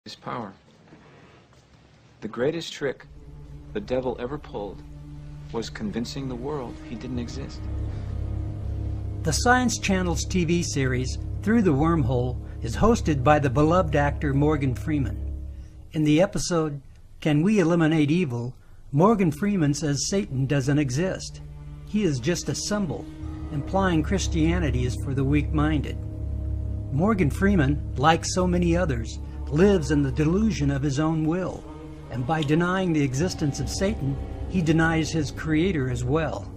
his power. The greatest trick the devil ever pulled was convincing the world he didn't exist. The Science Channel's TV series, Through the Wormhole, is hosted by the beloved actor Morgan Freeman. In the episode, Can We Eliminate Evil?, Morgan Freeman says Satan doesn't exist. He is just a symbol, implying Christianity is for the weak-minded. Morgan Freeman, like so many others, lives in the delusion of his own will, and by denying the existence of Satan, he denies his creator as well.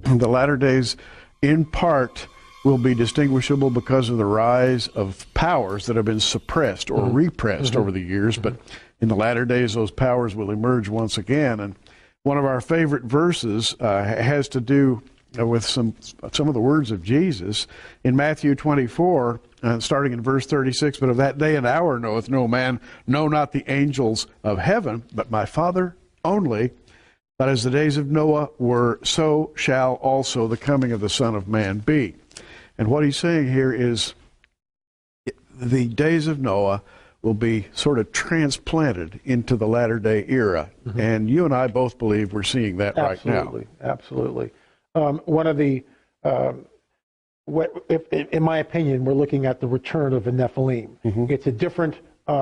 The latter days, in part, will be distinguishable because of the rise of powers that have been suppressed or repressed over the years, but in the latter days, those powers will emerge once again. And one of our favorite verses has to do with some of the words of Jesus in Matthew 24, starting in verse 36, "But of that day and hour knoweth no man, no, not the angels of heaven, but my Father only. But as the days of Noah were, so shall also the coming of the Son of Man be." And what he's saying here is the days of Noah will be sort of transplanted into the latter-day era. And you and I both believe we're seeing that right now. Absolutely. One of the, in my opinion, we're looking at the return of the Nephilim. It's a different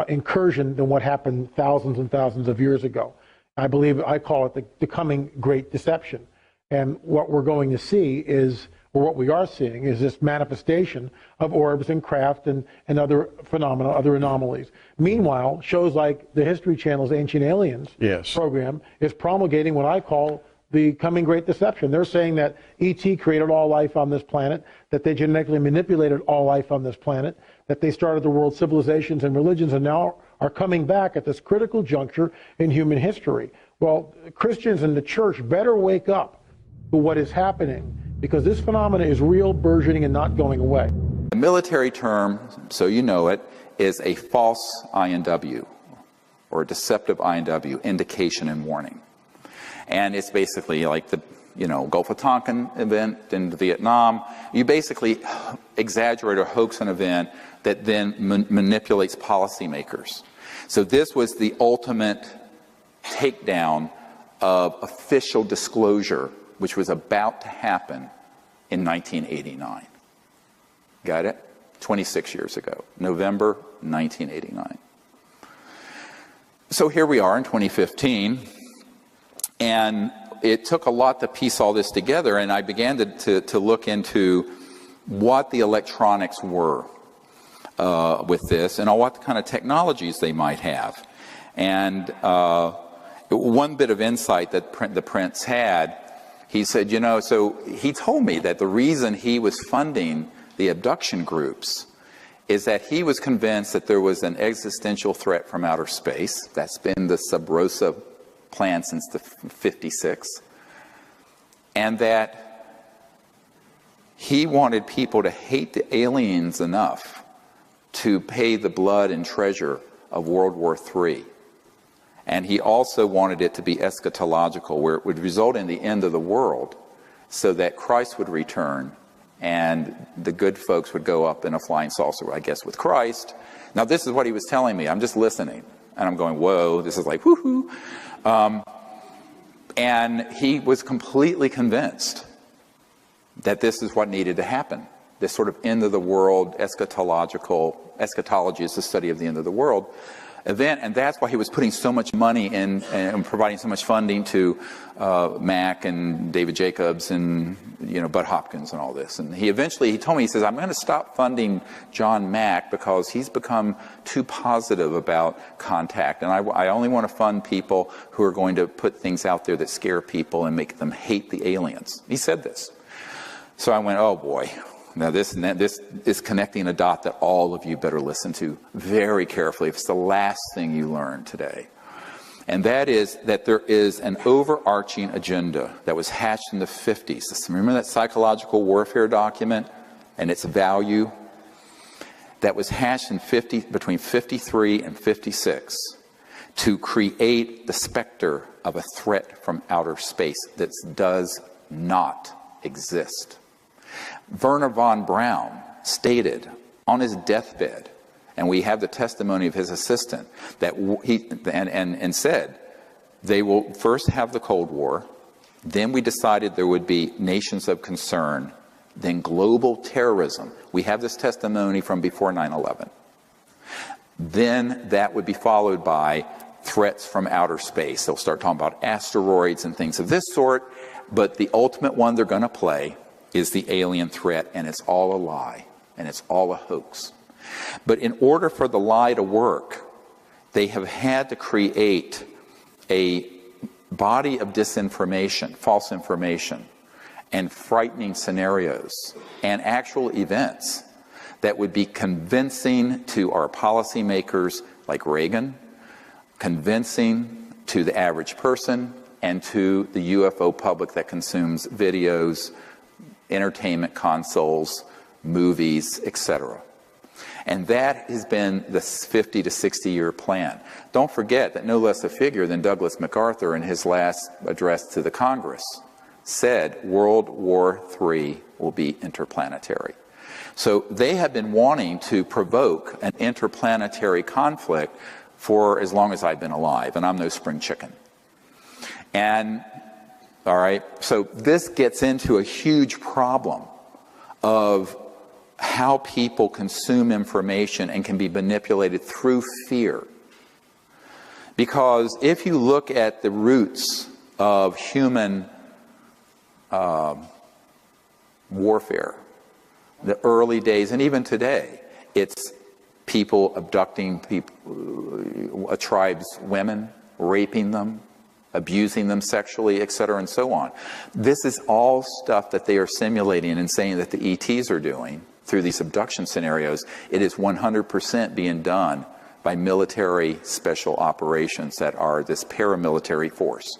incursion than what happened thousands and thousands of years ago. I believe, I call it the coming great deception. And what we're going to see is, or what we are seeing, is this manifestation of orbs and craft and other phenomena, other anomalies. Meanwhile, shows like the History Channel's Ancient Aliens program is promulgating what I call the coming great deception. They're saying that E.T. created all life on this planet, that they genetically manipulated all life on this planet, that they started the world civilizations and religions, and now are coming back at this critical juncture in human history. Well, Christians in the church better wake up to what is happening, because this phenomena is real, burgeoning, and not going away. The military term, so you know it, is a false INW, or a deceptive INW, indication and warning. And it's basically like the Gulf of Tonkin event in Vietnam. You basically exaggerate or hoax an event that then manipulates policymakers. So this was the ultimate takedown of official disclosure, which was about to happen in 1989. Got it? 26 years ago, November 1989. So here we are in 2015. And it took a lot to piece all this together, and I began to look into what the electronics were with this, and what kind of technologies they might have. And one bit of insight that the Prince had, he said, so he told me that the reason he was funding the abduction groups is that he was convinced that there was an existential threat from outer space. That's been the Sub Rosa plan since the 56, and that he wanted people to hate the aliens enough to pay the blood and treasure of World War III. And he also wanted it to be eschatological, where it would result in the end of the world, so that Christ would return and the good folks would go up in a flying saucer, I guess, with Christ. Now, this is what he was telling me. I'm just listening, and I'm going, whoa, this is like, woohoo. And he was completely convinced that this is what needed to happen. This sort of end of the world eschatology is the study of the end of the world event, and that's why he was putting so much money in and providing so much funding to Mack and David Jacobs and Bud Hopkins and all this. And he told me, he says, I'm going to stop funding John Mack because he's become too positive about contact, and I only want to fund people who are going to put things out there that scare people and make them hate the aliens. He said this. So I went, oh boy. Now this is connecting a dot that all of you better listen to very carefully. It's the last thing you learn today. And that is that there is an overarching agenda that was hatched in the 50s. Remember that psychological warfare document and its value? That was hatched in between 53 and 56 to create the specter of a threat from outer space that does not exist. Wernher von Braun stated on his deathbed And we have the testimony of his assistant that and said they will first have the Cold War, then we decided there would be nations of concern, then global terrorism. We have this testimony from before 9/11. Then that would be followed by threats from outer space. They'll start talking about asteroids and things of this sort, but the ultimate one they're going to play is the alien threat, and it's all a lie, and it's all a hoax. But in order for the lie to work, they have had to create a body of disinformation, false information, and frightening scenarios, and actual events that would be convincing to our policymakers like Reagan, convincing to the average person, and to the UFO public that consumes videos, entertainment consoles, movies, etc. And that has been the 50 to 60 year plan. Don't forget that no less a figure than Douglas MacArthur in his last address to the Congress said World War III will be interplanetary. So they have been wanting to provoke an interplanetary conflict for as long as I've been alive, and I'm no spring chicken. And, all right, so this gets into a huge problem of how people consume information and can be manipulated through fear. Because if you look at the roots of human warfare, the early days, and even today, it's people abducting people, a tribe's women, raping them, abusing them sexually, etc., and so on. This is all stuff that they are simulating and saying that the ETs are doing through these abduction scenarios. It is 100% being done by military special operations that are this paramilitary force.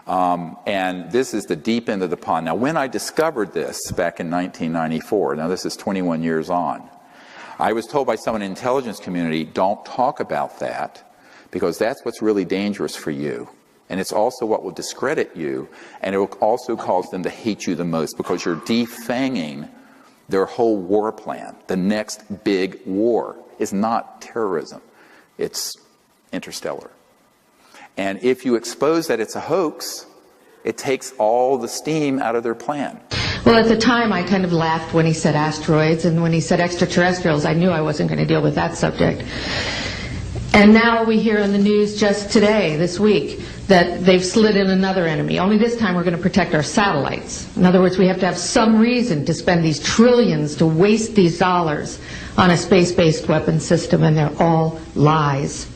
And this is the deep end of the pond. Now, when I discovered this back in 1994, now this is 21 years on, I was told by someone in the intelligence community, don't talk about that, because that's what's really dangerous for you. And it's also what will discredit you, and it will also cause them to hate you the most, because you're defanging their whole war plan. The next big war is not terrorism, it's interstellar. And if you expose that it's a hoax, it takes all the steam out of their plan. Well, at the time, I kind of laughed when he said asteroids, and when he said extraterrestrials, I knew I wasn't going to deal with that subject. And now we hear in the news just today, this week, that they've slid in another enemy. Only this time we're going to protect our satellites. In other words, we have to have some reason to spend these trillions, to waste these dollars on a space-based weapon system, and they're all lies.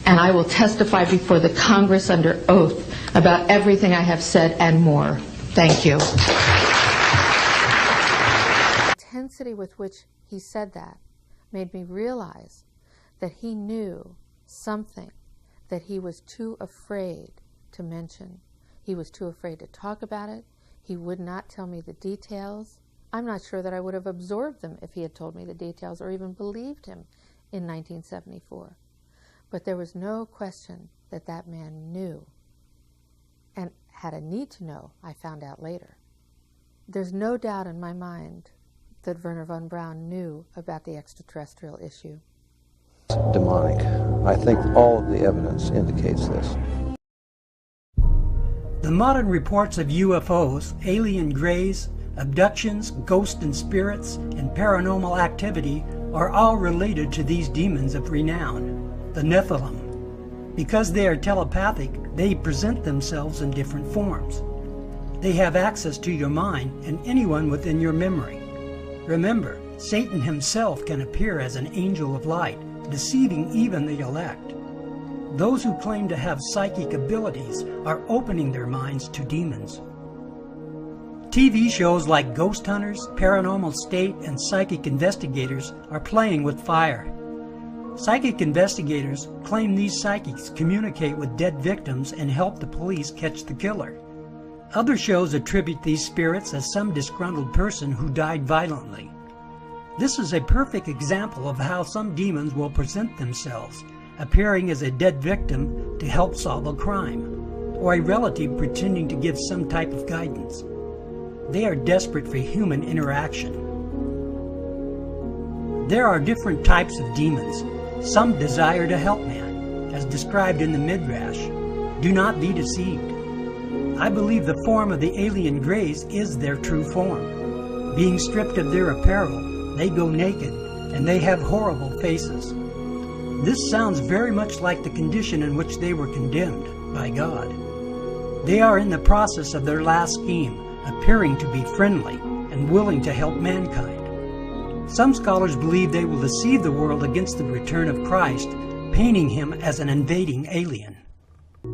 And I will testify before the Congress under oath about everything I have said and more. Thank you. The intensity with which he said that made me realize that he knew something that he was too afraid to mention. He was too afraid to talk about it. He would not tell me the details. I'm not sure that I would have absorbed them if he had told me the details or even believed him in 1974. But there was no question that that man knew, and had a need to know, I found out later. There's no doubt in my mind that Wernher von Braun knew about the extraterrestrial issue. Demonic. I think all of the evidence indicates this. The modern reports of UFOs, alien grays, abductions, ghosts and spirits, and paranormal activity are all related to these demons of renown, the Nephilim. Because they are telepathic, they present themselves in different forms. They have access to your mind and anyone within your memory. Remember, Satan himself can appear as an angel of light, deceiving even the elect. Those who claim to have psychic abilities are opening their minds to demons. TV shows like Ghost Hunters, Paranormal State, and Psychic Investigators are playing with fire. Psychic investigators claim these psychics communicate with dead victims and help the police catch the killer. Other shows attribute these spirits as some disgruntled person who died violently. This is a perfect example of how some demons will present themselves, appearing as a dead victim to help solve a crime, or a relative pretending to give some type of guidance. They are desperate for human interaction. There are different types of demons. Some desire to help man, as described in the Midrash. Do not be deceived. I believe the form of the alien Greys is their true form. Being stripped of their apparel, they go naked, and they have horrible faces. This sounds very much like the condition in which they were condemned by God. They are in the process of their last scheme, appearing to be friendly and willing to help mankind. Some scholars believe they will deceive the world against the return of Christ, painting him as an invading alien.